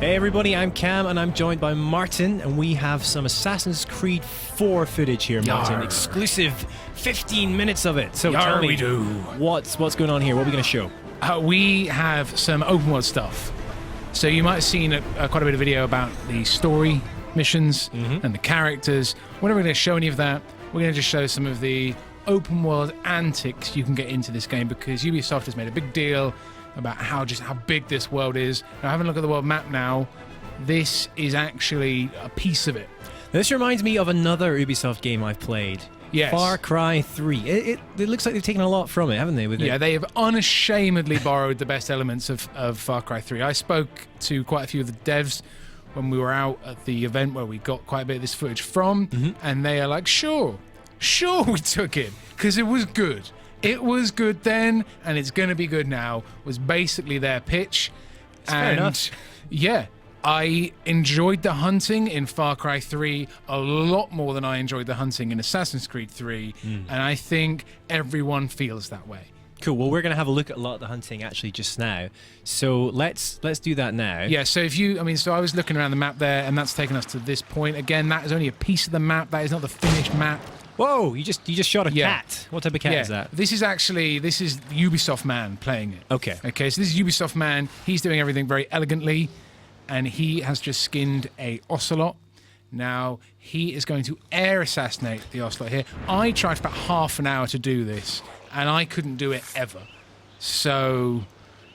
Hey everybody, I'm Cam and I'm joined by Martin, and we have some Assassin's Creed 4 footage here, Martin. Yarr. Exclusive 15 minutes of it. So Yarr, tell me, we do. what's going on here? What are we going to show? We have some open world stuff. So you might have seen quite a bit of video about the story missions and the characters. We're not going to show any of that. We're going to just show some of the open world antics you can get into this game, because Ubisoft has made a big deal about how big this world is. Now, having a look at the world map now, this is actually a piece of it. This reminds me of another Ubisoft game I've played. Yes. Far Cry 3. It looks like they've taken a lot from it, haven't they? Yeah, they have unashamedly borrowed the best elements of Far Cry 3. I spoke to quite a few of the devs when we were out at the event where we got quite a bit of this footage from, and they are like, sure we took it, because it was good. It was good then, and it's going to be good now, was basically their pitch. Fair enough. Yeah, I enjoyed the hunting in Far Cry 3 a lot more than I enjoyed the hunting in Assassin's Creed 3, and I think everyone feels that way. Cool. Well, we're going to have a look at a lot of the hunting actually just now. So let's do that now. Yeah, so so I was looking around the map there, and that's taken us to this point. Again, that is only a piece of the map. That is not the finished map. Whoa, you just shot a cat. What type of cat is that? This is Ubisoft Man playing it. Okay, so this is Ubisoft Man. He's doing everything very elegantly, and he has just skinned a ocelot. Now, he is going to air assassinate the ocelot here. I tried for about half an hour to do this, and I couldn't do it ever. So,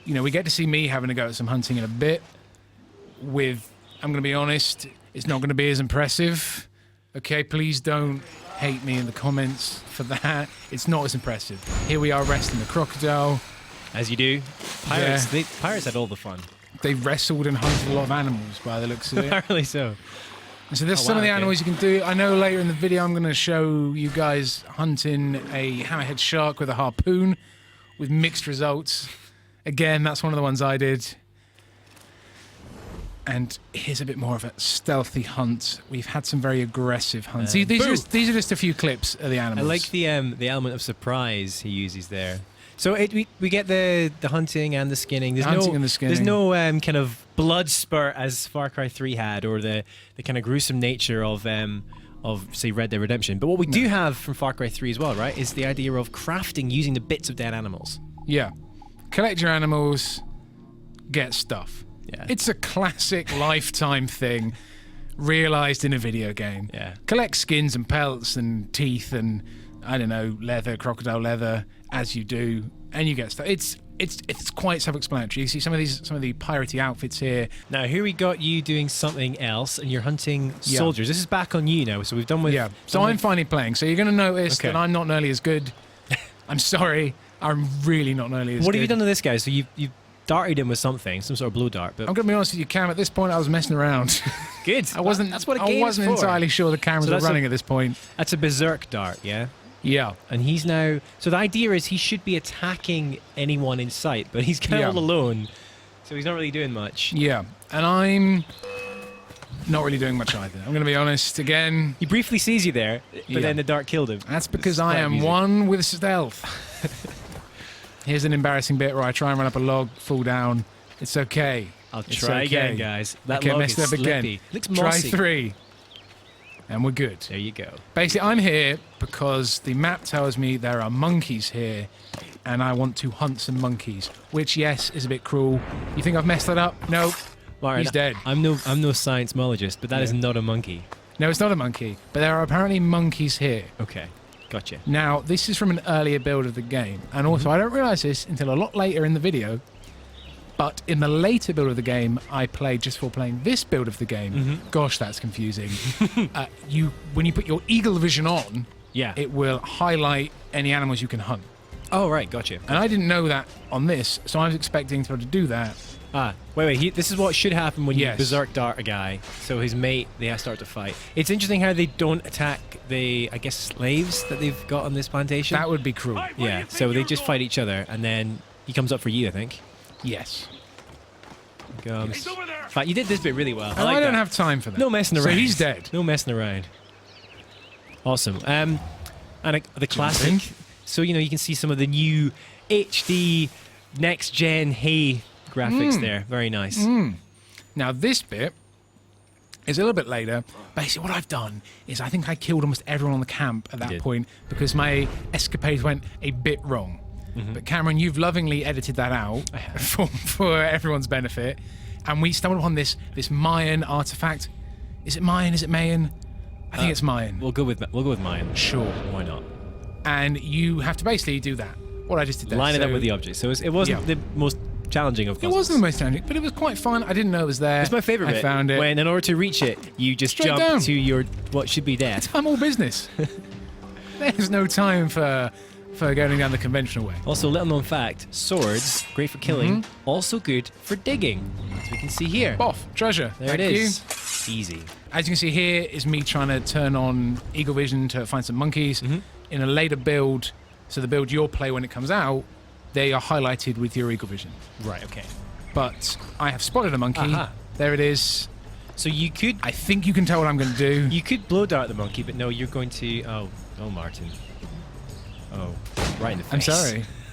we get to see me having to go at some hunting in a bit. I'm going to be honest, it's not going to be as impressive. Okay, please don't hate me in the comments for that. It's not as impressive. Here we are wrestling the crocodile. As you do. Pirates, Pirates had all the fun. They wrestled and hunted a lot of animals by the looks of it. Apparently so. And so there's some of the animals you can do. I know later in the video I'm going to show you guys hunting a hammerhead shark with a harpoon with mixed results. Again, that's one of the ones I did. And here's a bit more of a stealthy hunt. We've had some very aggressive hunts. These are just a few clips of the animals. I like the element of surprise he uses there. So we get the hunting and the skinning. There's no kind of blood spurt as Far Cry 3 had, or the kind of gruesome nature of say Red Dead Redemption. But what we do have from Far Cry 3 as well, right, is the idea of crafting using the bits of dead animals. Yeah, collect your animals, get stuff. Yeah. It's a classic lifetime thing realized in a video game. Yeah. Collect skins and pelts and teeth and, I don't know, leather, crocodile leather, as you do, and you get stuff. It's quite self-explanatory. You see some of the piratey outfits here. Now here we got you doing something else, and you're hunting soldiers. This is back on you now, so we've done with... Yeah, so I'm finally playing. So you're going to notice that I'm not nearly as good. I'm sorry, I'm really not nearly as good. What have you done to this guy? So you've darted him with something, some sort of blow dart. But I'm going to be honest with you, Cam, at this point I was messing around. Good. That's what a game is I wasn't entirely sure the cameras were running at this point. That's a berserk dart, yeah? Yeah. And he's now... So the idea is he should be attacking anyone in sight, but he's kind of all alone, so he's not really doing much. Yeah. And I'm not really doing much either. I'm going to be honest again. He briefly sees you there, but then the dart killed him. That's because I am one with stealth. Here's an embarrassing bit where I try and run up a log, fall down. It's okay. I'll try again, guys. That log messed is up slippy. Again. Looks mossy. Try 3. And we're good. There you go. Basically, I'm here because the map tells me there are monkeys here, and I want to hunt some monkeys, which, yes, is a bit cruel. You think I've messed that up? No. Martin, he's dead. I'm no seismologist, but that is not a monkey. No, it's not a monkey, but there are apparently monkeys here. Okay. Gotcha. Now, this is from an earlier build of the game, and also I don't realise this until a lot later in the video, but in the later build of the game I played just before playing this build of the game. Gosh, that's confusing. When you put your eagle vision on, it will highlight any animals you can hunt. Oh, right, gotcha. And I didn't know that on this, so I was expecting to be able to do that. Wait, this is what should happen when you berserk dart a guy. So his mate, they start to fight. It's interesting how they don't attack the, I guess, slaves that they've got on this plantation. That would be cruel. Yeah, so they just fight each other, and then he comes up for you, I think. Yes. In fact, you did this bit really well. I don't have time for that. No messing around. So he's dead. No messing around. Awesome. And the classic. So, you can see some of the new HD next-gen graphics there. Very nice. Now, this bit is a little bit later. Basically, what I've done is I think I killed almost everyone on the camp at that point because my escapade went a bit wrong. But Cameron, you've lovingly edited that out for everyone's benefit. And we stumbled upon this Mayan artifact. Is it Mayan? Is it Mayan? I think it's Mayan. We'll go with Mayan. Sure. Why not? And you have to basically do that. What I just did there. Line it up with the object. So it wasn't the most challenging of puzzles. It wasn't the most challenging, but it was quite fun. I didn't know it was there. It's my favourite bit. I found it. When in order to reach it, you just Straight jump down. to your what should be death. I'm all business. There's no time for going down the conventional way. Also, little known fact, swords, great for killing, also good for digging. As we can see here. Boff, treasure. There Thank it is. you. Easy. As you can see here is me trying to turn on Eagle Vision to find some monkeys. In a later build, so the build you'll play when it comes out, they are highlighted with your Eagle Vision. Right, okay. But I have spotted a monkey. Aha. There it is. So you could... I think you can tell what I'm going to do. You could blow dart the monkey, but no, you're going to... Oh, Martin. Oh, right in the face.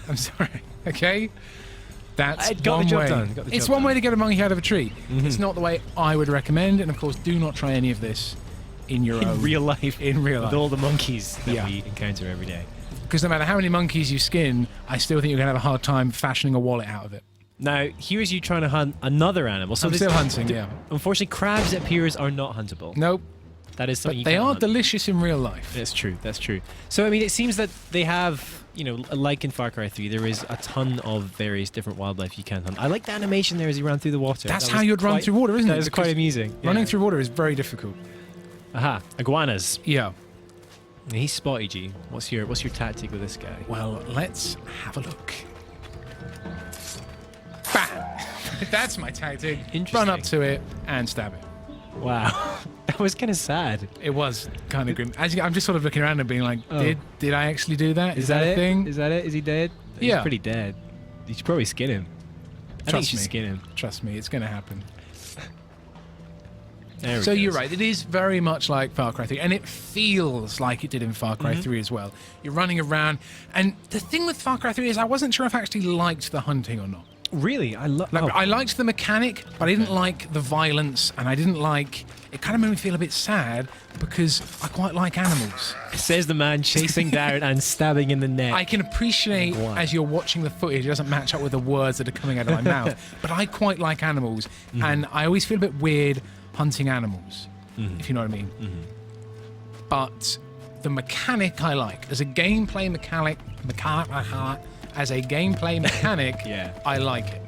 I'm sorry. Okay? That's Got one the job way. done. Got the It's job one way done. to get a monkey out of a tree. It's not the way I would recommend, and of course, do not try any of this in your own... In real life. In real life. With all the monkeys that we encounter every day. Because no matter how many monkeys you skin, I still think you're going to have a hard time fashioning a wallet out of it. Now, here's you trying to hunt another animal. So I'm still hunting, yeah. Unfortunately, crabs, it appears, are not huntable. Nope. That is something But you they can't are hunt. delicious in real life. That's true. That's true. So, I mean, it seems that they have, like in Far Cry 3, there is a ton of various different wildlife you can hunt. I like the animation there as you ran through the water. That's how you'd run through water, isn't it? That was quite amusing. Running through water is very difficult. Aha, iguanas. Yeah. He's spotted you. What's your tactic with this guy? Well, let's have a look. Bam! That's my tactic. Interesting. Run up to it and stab it. Wow. That was kind of sad. It was kind of grim. I'm just sort of looking around and being like, Oh. did I actually do that? Is that a it? thing? Is that it? Is he dead? Yeah. He's pretty dead. You should probably skin him. I think you Trust should me. skin him. Trust me, it's going to happen. There we So go. you're right. It is very much like Far Cry 3, and it feels like it did in Far Cry 3 as well. You're running around, and the thing with Far Cry 3 is I wasn't sure if I actually liked the hunting or not. Really? I love. Like, I liked the mechanic, but I didn't like the violence, and I didn't like... It kind of made me feel a bit sad because I quite like animals. Says the man chasing down and stabbing in the neck. I can appreciate Wow. as you're watching the footage, it doesn't match up with the words that are coming out of my mouth, but I quite like animals, and I always feel a bit weird hunting animals, if you know what I mean. But the mechanic I like. As a gameplay mechanic, Yeah. I like it.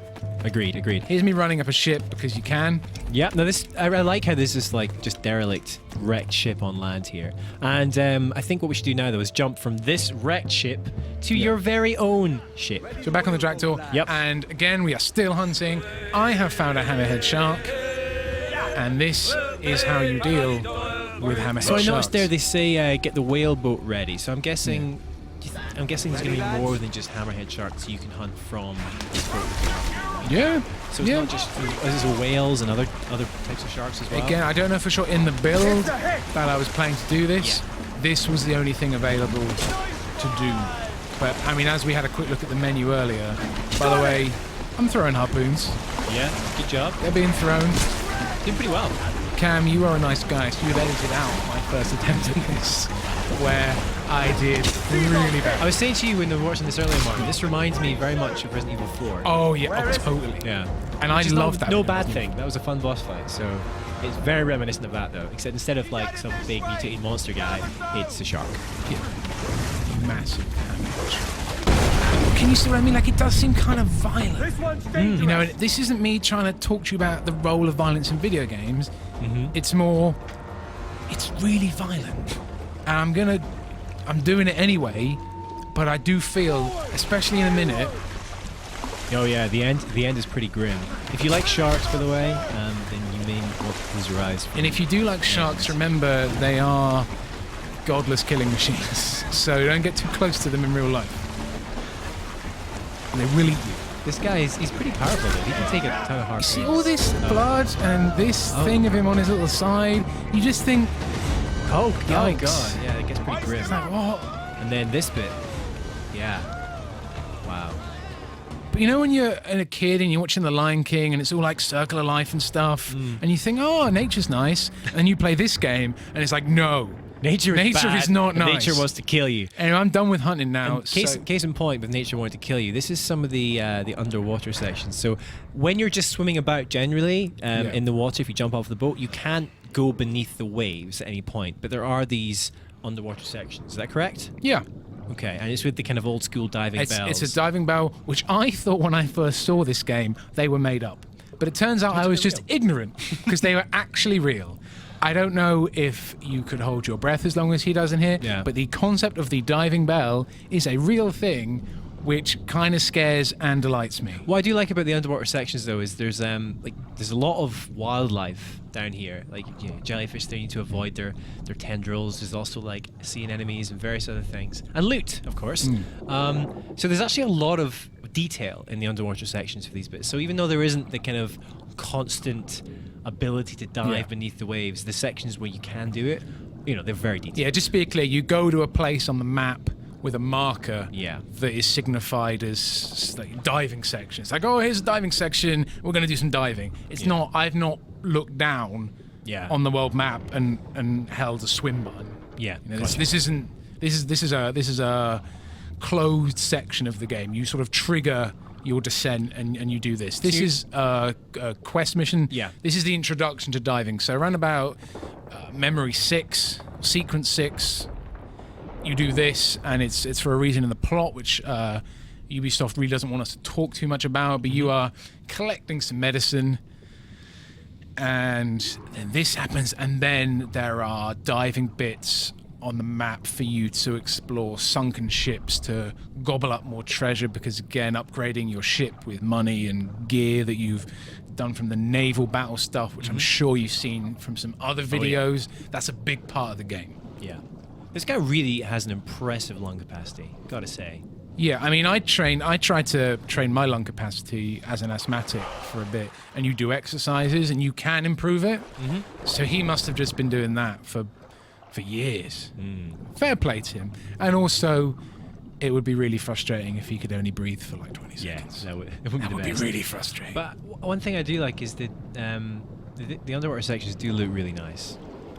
Agreed. Here's me running up a ship because you can. Yeah. No, I like how this is like just derelict, wrecked ship on land here. And I think what we should do now though is jump from this wrecked ship to your very own ship. So we're back on the tractor. Yep. And again, we are still hunting. I have found a hammerhead shark. And this is how you deal with hammerhead So I sharks. noticed there they say get the whale boat ready. So I'm guessing. I'm guessing there's going to be more than just hammerhead sharks you can hunt from this boat. Yeah. So it's not just there's whales and other types of sharks as well. Again, I don't know for sure in the build that I was planning to do this. This was the only thing available to do. But I mean, as we had a quick look at the menu earlier, by the way, I'm throwing harpoons. Yeah, good job. They're being thrown. Doing pretty well. Cam, you are a nice guy, so you've edited out my first attempt at this, where I did really bad. I was saying to you when we were watching this earlier, Martin, this reminds me very much of Resident Evil 4. Oh yeah, oh, totally. Yeah. And I love that. No bad thing. That was a fun boss fight. So it's very reminiscent of that, though. Except instead of like some big mutated monster guy, it's a shark. Yeah. Massive damage. Can you see what I mean? Like, it does seem kind of violent. You know, and this isn't me trying to talk to you about the role of violence in video games. It's more, it's really violent. And I'm doing it anyway, but I do feel, especially in a minute. Oh yeah, the end is pretty grim. If you like sharks, by the way, then you may want to close your eyes. And if you do like sharks, remember they are godless killing machines. So don't get too close to them in real life. And they will eat you. This guy he's pretty powerful though. He can take a ton of hard. You see all this blood and this thing of him on his little side. You just think, Oh yikes. god, yeah, it gets pretty grim. It's like, what? And then this bit, yeah, wow. But you know when you're a kid and you're watching The Lion King and it's all like circle of life and stuff, and you think, oh, nature's nice, and you play this game and it's like, no. Nature is not nice. Nature wants to kill you. Anyway, I'm done with hunting now. Case in point, with nature wanting to kill you, this is some of the underwater sections. So when you're just swimming about generally in the water, if you jump off the boat, you can't go beneath the waves at any point. But there are these underwater sections. Is that correct? Yeah. Okay, and it's with the kind of old school diving bells. It's a diving bell, which I thought when I first saw this game, they were made up. But it turns out I was just ignorant because they were actually real. I don't know if you could hold your breath as long as he does in here, but the concept of the diving bell is a real thing, which kind of scares and delights me. What I do like about the underwater sections, though, is there's a lot of wildlife down here, like jellyfish they need to avoid their tendrils. There's also like sea anemones and various other things, and loot, of course. So there's actually a lot of detail in the underwater sections for these bits. So even though there isn't the kind of constant ability to dive beneath the waves, the sections where you can do it, they're very detailed. Yeah, just to be clear, you go to a place on the map with a marker that is signified as like diving section. It's like, oh, here's a diving section, we're going to do some diving. It's not, I've not looked down on the world map and held a swim button. Yeah. This is a closed section of the game. You sort of trigger your descent and you do this. This is a quest mission. Yeah. This is the introduction to diving. So around about memory 6, sequence 6, you do this, and it's for a reason in the plot, which Ubisoft really doesn't want us to talk too much about, but you are collecting some medicine, and then this happens, and then there are diving bits on the map for you to explore, sunken ships to gobble up more treasure, because again, upgrading your ship with money and gear that you've done from the naval battle stuff, which I'm sure you've seen from some other videos, that's a big part of the game. Yeah. This guy really has an impressive lung capacity, gotta say. Yeah, I mean, I tried to train my lung capacity as an asthmatic for a bit, and you do exercises and you can improve it. So he must have just been doing that for years. Fair play to him. And also, it would be really frustrating if he could only breathe for like 20 seconds. That would be really frustrating. But one thing I do like is that the underwater sections do look really nice.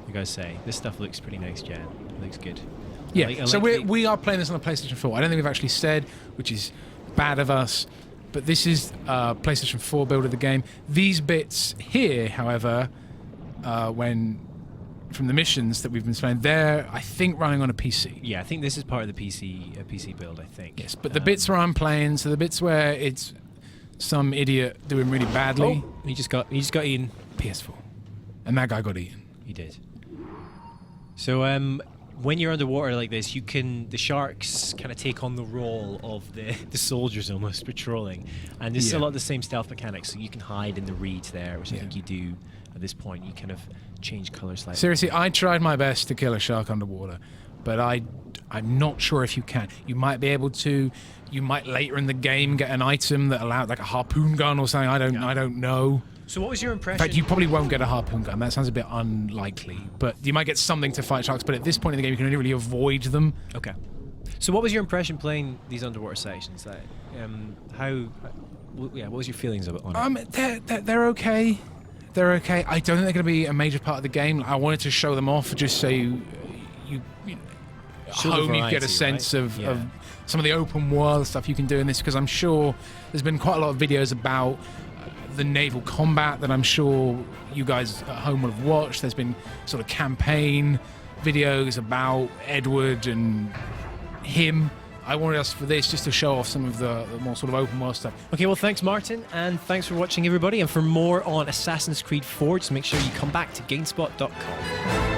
I gotta say, this stuff looks pretty next gen. It looks good. Yeah, so we are playing this on a PlayStation 4. I don't think we've actually said, which is bad of us, but this is PlayStation 4 build of the game. These bits here, however, from the missions that we've been playing, they're, I think, running on a PC. Yeah, I think this is part of the PC build, I think. Yes, but the bits where I'm playing, so the bits where it's some idiot doing really badly. Oh, he just got eaten. PS4. And that guy got eaten. He did. So when you're underwater like this, the sharks kind of take on the role of the soldiers almost patrolling, and this is a lot of the same stealth mechanics. So you can hide in the reeds there, which I think you do at this point. You kind of change color slightly. Seriously, I tried my best to kill a shark underwater, but I'm not sure if you can. You might be able to. You might later in the game get an item that allowed like a harpoon gun or something. I don't know. So what was your impression? In fact, you probably won't get a harpoon gun. That sounds a bit unlikely. But you might get something to fight sharks. But at this point in the game, you can only really avoid them. Okay. So what was your impression playing these underwater sections? Like, what was your feelings of it on it? They're okay. They're okay. I don't think they're going to be a major part of the game. I wanted to show them off just so you get a sense of some of the open world stuff you can do in this, because I'm sure there's been quite a lot of videos about the naval combat that I'm sure you guys at home will have watched. There's been sort of campaign videos about Edward and him. I wanted us for this just to show off some of the more sort of open world stuff. Okay, well, thanks, Martin, and thanks for watching, everybody. And for more on Assassin's Creed 4, just make sure you come back to GameSpot.com.